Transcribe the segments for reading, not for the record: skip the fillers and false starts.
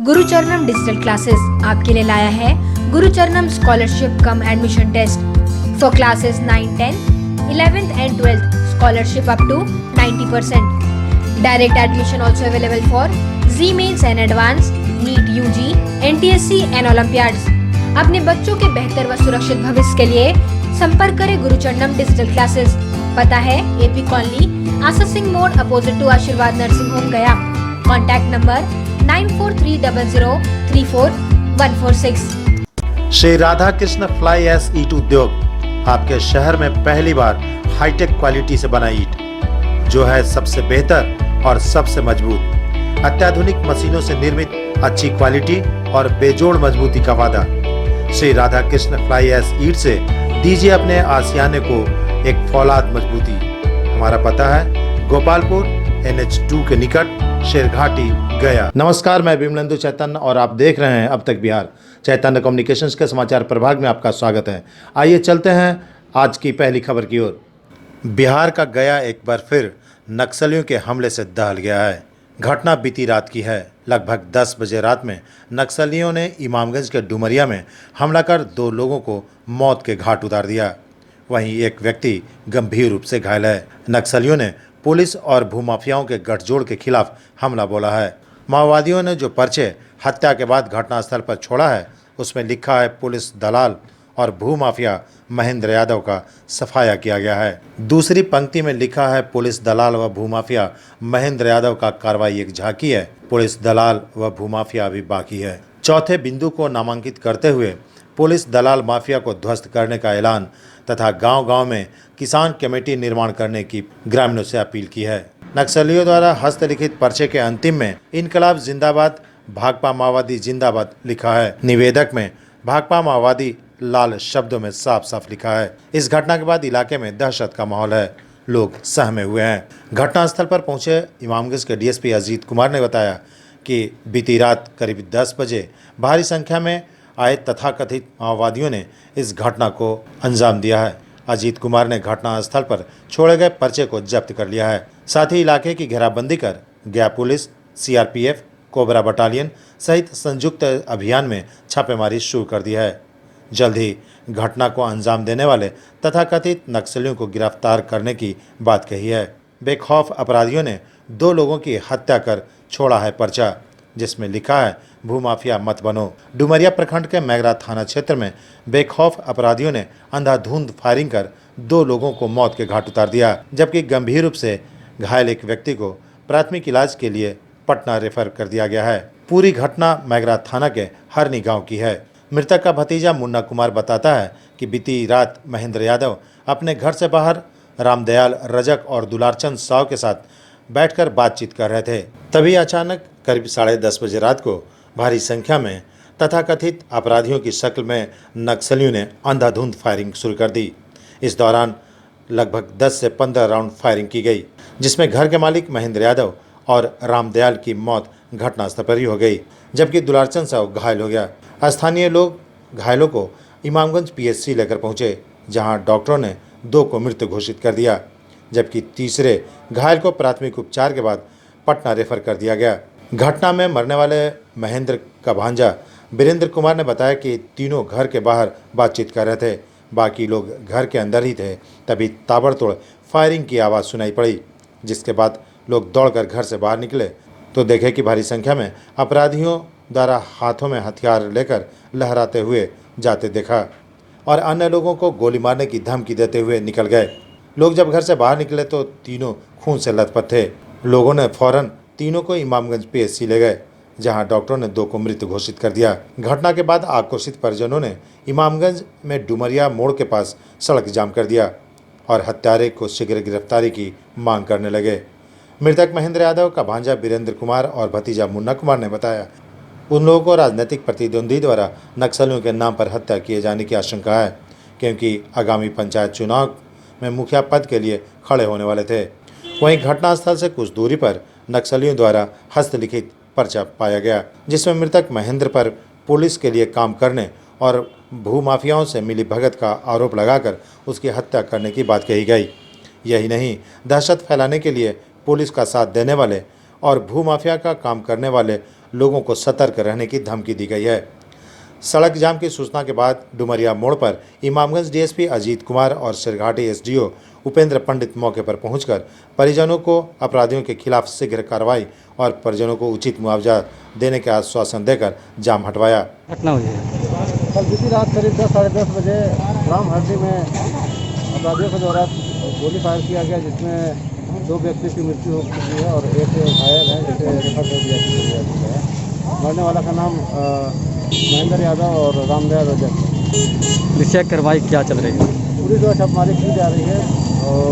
गुरुचरणम digital classes आपके लिए लाया है Gurucharanam scholarship cum admission test for classes 9, 10, 11th and 12th scholarship up to 90%. Direct admission also available for Z Mains and Advanced, NEET UG, NTSC and Olympiads. अपने बच्चों के बेहतर व सुरक्षित भविष्य के लिए संपर्क करें गुरुचरणम डिजिटल क्लासेस। पता है AP कॉलोनी, आशा सिंह मोड़, opposite to Ashirwad nursing home, Gaya. Contact number 9430034146। Shri Radha Krishna fly ash ईट उद्योग आपके शहर में पहली बार हाईटेक क्वालिटी से बना ईट, जो है सबसे बेहतर और सबसे मजबूत, अत्याधुनिक मशीनों से निर्मित अच्छी क्वालिटी और बेजोड़ मजबूती का वादा। श्री राधा कृष्ण फ्लाई ऐश ईट से दीजिए अपने आशियाने को एक फौलाद मजबूती। हमारा पता है गोपालपुर NH2 के निकट शेरघाटी, गया। नमस्कार, मैं विमलेंदु चैतन्य और आप देख रहे हैं अब तक बिहार। चैतन्य कम्युनिकेशंस के समाचार प्रभाग में आपका स्वागत है। आइए चलते हैं आज की पहली खबर की ओर। बिहार का गया एक बार फिर नक्सलियों के हमले से दहल गया है। घटना बीती रात की है। लगभग 10 बजे रात में नक्सलियों ने इमामगंज के डुमरिया में हमला कर 2 लोगों को मौत के घाट उतार दिया। वहीं एक व्यक्ति गंभीर रूप से घायल है। नक्सलियों ने पुलिस और भूमाफियाओं के गठजोड़ के खिलाफ हमला बोला है। माओवादियों ने जो पर्चे हत्या के बाद घटनास्थल पर छोड़ा है, उसमें लिखा है पुलिस दलाल और भूमाफिया महेंद्र यादव का सफाया किया गया है। दूसरी पंक्ति में लिखा है पुलिस दलाल व भूमाफिया महेंद्र यादव का कार्रवाई एक झांकी है, पुलिस दलाल व भूमाफिया अभी बाकी है। चौथे बिंदु को नामांकित करते हुए पुलिस दलाल माफिया को ध्वस्त करने का ऐलान तथा गांव-गांव में किसान कमेटी निर्माण करने की ग्रामीणों से अपील की है। नक्सलियों द्वारा हस्तलिखित पर्चे के अंतिम में इनकलाब जिंदाबाद, भाकपा माओवादी जिंदाबाद लिखा है। निवेदक में भाकपा माओवादी लाल शब्दों में साफ साफ लिखा है। इस घटना के बाद इलाके में दहशत का माहौल है, लोग सहमे हुए हैं। घटनास्थल पर पहुंचे इमामगंज के DSP अजीत कुमार ने बताया कि बीती रात करीब 10 बजे भारी संख्या में आए तथाकथित माओवादियों ने इस घटना को अंजाम दिया है। अजीत कुमार ने घटनास्थल पर छोड़े गए पर्चे को जब्त कर लिया है। साथ ही इलाके की घेराबंदी कर गया पुलिस, CRPF, कोबरा बटालियन सहित संयुक्त अभियान में छापेमारी शुरू कर दी है। जल्द ही घटना को अंजाम देने वाले तथाकथित नक्सलियों को गिरफ्तार करने की बात कही है। बेखौफ अपराधियों ने 2 लोगों की हत्या कर छोड़ा है पर्चा, जिसमें लिखा है भूमाफिया मत बनो। डुमरिया प्रखंड के मैगरा थाना क्षेत्र में बेखौफ अपराधियों ने अंधाधुंध फायरिंग कर 2 लोगों को मौत के घाट उतार दिया, जबकि गंभीर रूप से घायल एक व्यक्ति को प्राथमिक इलाज के लिए पटना रेफर कर दिया गया है। पूरी घटना मैगरा थाना के हरनी गांव की है। मृतक का भतीजा मुन्ना कुमार बताता है कि बीती रात महेंद्र यादव अपने घर से बाहर रामदयाल रजक और दुलारचंद साव के साथ बैठकर बातचीत कर रहे थे। तभी अचानक करीब 10:30 बजे रात को भारी संख्या में तथाकथित अपराधियों की शक्ल में नक्सलियों ने अंधाधुंध फायरिंग शुरू कर दी। इस दौरान लगभग 10 से 15 राउंड फायरिंग की गई, जिसमें घर के मालिक महेंद्र यादव और रामदयाल की मौत घटनास्थल पर ही हो गई, जबकि दुलारचंद साहब घायल हो गया। स्थानीय लोग घायलों को इमामगंज PHC लेकर पहुंचे, जहां डॉक्टरों ने 2 को मृत घोषित कर दिया, जबकि तीसरे घायल को प्राथमिक उपचार के बाद पटना रेफर कर दिया गया। घटना में मरने वाले महेंद्र का भांजा वीरेंद्र कुमार ने बताया कि तीनों घर के बाहर बातचीत कर रहे थे, बाकी लोग घर के अंदर ही थे। तभी ताबड़तोड़ फायरिंग की आवाज़ सुनाई पड़ी, जिसके बाद लोग दौड़कर घर से बाहर निकले तो देखे कि भारी संख्या में अपराधियों द्वारा हाथों में हथियार लेकर लहराते हुए जाते देखा और अन्य लोगों को गोली मारने की धमकी देते हुए निकल गए। लोग जब घर से बाहर निकले तो तीनों खून से लथपथ थे। लोगों ने फौरन तीनों को इमामगंज PHC ले गए, जहां डॉक्टरों ने 2 को मृत घोषित कर दिया। घटना के बाद आक्रोशित परिजनों ने इमामगंज में डुमरिया मोड़ के पास सड़क जाम कर दिया और हत्यारे को शीघ्र गिरफ्तारी की मांग करने लगे। मृतक महेंद्र यादव का भांजा वीरेंद्र कुमार और भतीजा मुन्ना कुमार ने बताया उन लोगों को राजनीतिक प्रतिद्वंदी द्वारा नक्सलियों के नाम पर हत्या किए जाने की आशंका है, क्योंकि आगामी पंचायत चुनाव में मुखिया पद के लिए खड़े होने वाले थे। वहीं घटनास्थल से कुछ दूरी पर नक्सलियों द्वारा हस्तलिखित पर्चा पाया गया, जिसमें मृतक महेंद्र पर पुलिस के लिए काम करने और भूमाफियाओं से मिली भगत का आरोप लगाकर उसकी हत्या करने की बात कही गई। यही नहीं, दहशत फैलाने के लिए पुलिस का साथ देने वाले और भूमाफिया का काम करने वाले लोगों को सतर्क रहने की धमकी दी गई है। सड़क जाम की सूचना के बाद डुमरिया मोड़ पर इमामगंज डीएसपी अजीत कुमार और सिरघाटी एसडीओ उपेंद्र पंडित मौके पर पहुंचकर परिजनों को अपराधियों के खिलाफ शीघ्र कार्रवाई और परिजनों को उचित मुआवजा देने का आश्वासन देकर जाम हटवाया। घटना हुई है कल बीती रात करीब 10 साढ़े 10 बजे राम हड्डी में अपराधियों के द्वारा गोली फायर किया गया, जिसमें 2 व्यक्ति की मृत्यु हो चुकी है और एक घायल है, जिसे रेफर कर दिया है। मरने वाला का नाम महेंद्र यादव और रामदयाल रजक। विषय कार्रवाई क्या चल रही है? पूरी जो छापेमारी की जा रही है और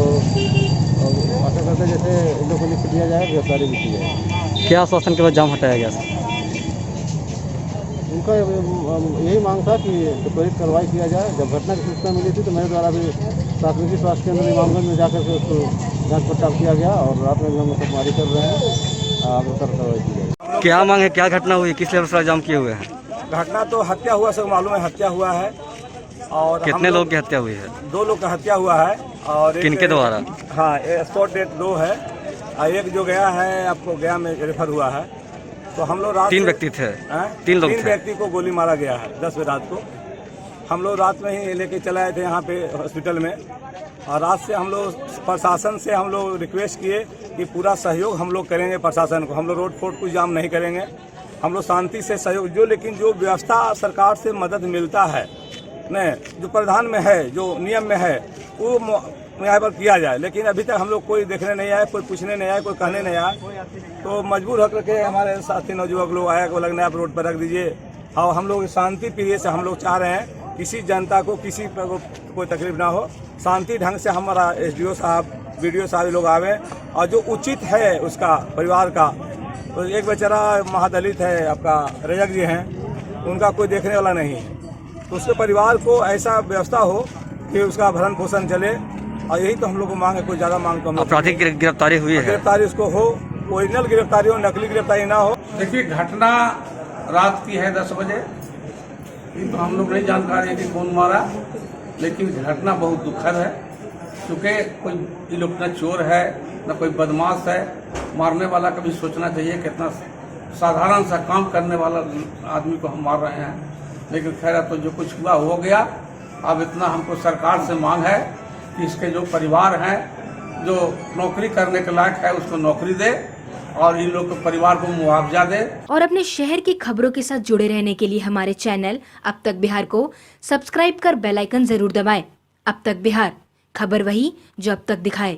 आशा करते जैसे इन लोगों को लिख दिया जाए, गिरफ्तारी भी की जाए। क्या आश्वासन के बाद जाम हटाया गया? उनका यही मांग था कि त्वरित कार्रवाई किया जाए। जब घटना की सूचना मिली थी तो मेरे द्वारा भी प्राथमिकी स्वास्थ्य केंद्र इमामगंज में जाकर के उसको जांच पड़ताल किया गया और रात में हम छापेमारी कर रहे हैं। आगे कार्रवाई की जाए। क्या मांग है, क्या घटना हुई, किस लेवल से जाम किए हुए हैं? घटना तो हत्या हुआ, सब मालूम है हत्या हुआ है। और कितने लोग की हत्या हुई है? 2 लोग का हत्या हुआ है और किनके द्वारा? हाँ, स्पॉट डेट 2 है और एक जो गया है आपको गया में रेफर हुआ है। तो हम लोग रात 3 व्यक्ति थे। 3 लोग थे। 3 व्यक्ति को गोली मारा गया है 10 बजे रात को। हम लोग रात में ही लेके चले आए थे यहाँ पे हॉस्पिटल में और रात से हम लोग प्रशासन से हम लोग रिक्वेस्ट किए कि पूरा सहयोग हम लोग करेंगे प्रशासन को। हम लोग रोड फोड कुछ जाम नहीं करेंगे, हम लोग शांति से सहयोग लेकिन जो व्यवस्था सरकार से मदद मिलता है नहीं, जो प्रावधान में है, जो नियम में है, वो यहाँ पर किया जाए। लेकिन अभी तक हम लोग कोई देखने नहीं आए, कोई पूछने नहीं आए, कोई कहने नहीं आए। तो मजबूर होकर के हमारे साथी नौजुवक लोग आया को लगना आप रोड पर रख दीजिए। और हम लोग शांति प्रिय से हम लोग चाह रहे हैं किसी जनता को किसी पर कोई तकलीफ ना हो, शांति ढंग से हमारा एसडीओ साहब वीडियो साहब लोग आवे और जो उचित है उसका परिवार का। तो एक बेचारा महादलित है आपका रजक जी हैं, उनका कोई देखने वाला नहीं है, तो उसके परिवार को ऐसा व्यवस्था हो कि उसका भरण पोषण चले। और यही तो हम लोग को मांग है, कोई ज़्यादा मांग तो हम लोग। आपराधिक गिरफ्तारी हुई है? गिरफ्तारी उसको हो, ओरिजिनल गिरफ्तारी हो, नकली गिरफ्तारी ना हो। देखिए, घटना रात की है 10 बजे। ये तो हम लोग नहीं जानकारी है कि कौन मारा, लेकिन घटना बहुत दुखद है क्योंकि कोई ये लोग न चोर है न कोई बदमाश है। मारने वाला का भी सोचना चाहिए, कितना साधारण सा काम करने वाला आदमी को हम मार रहे हैं। लेकिन खैर तो जो कुछ हुआ हो गया। अब इतना हमको सरकार से मांग है कि इसके जो परिवार हैं, जो नौकरी करने के लायक है, उसको नौकरी दे और इन लोग के परिवार को मुआवजा दे। और अपने शहर की खबरों के साथ जुड़े रहने के लिए हमारे चैनल अब तक बिहार को सब्सक्राइब कर बेल आइकन जरूर दबाएं। अब तक बिहार, खबर वही जो अब तक दिखाए।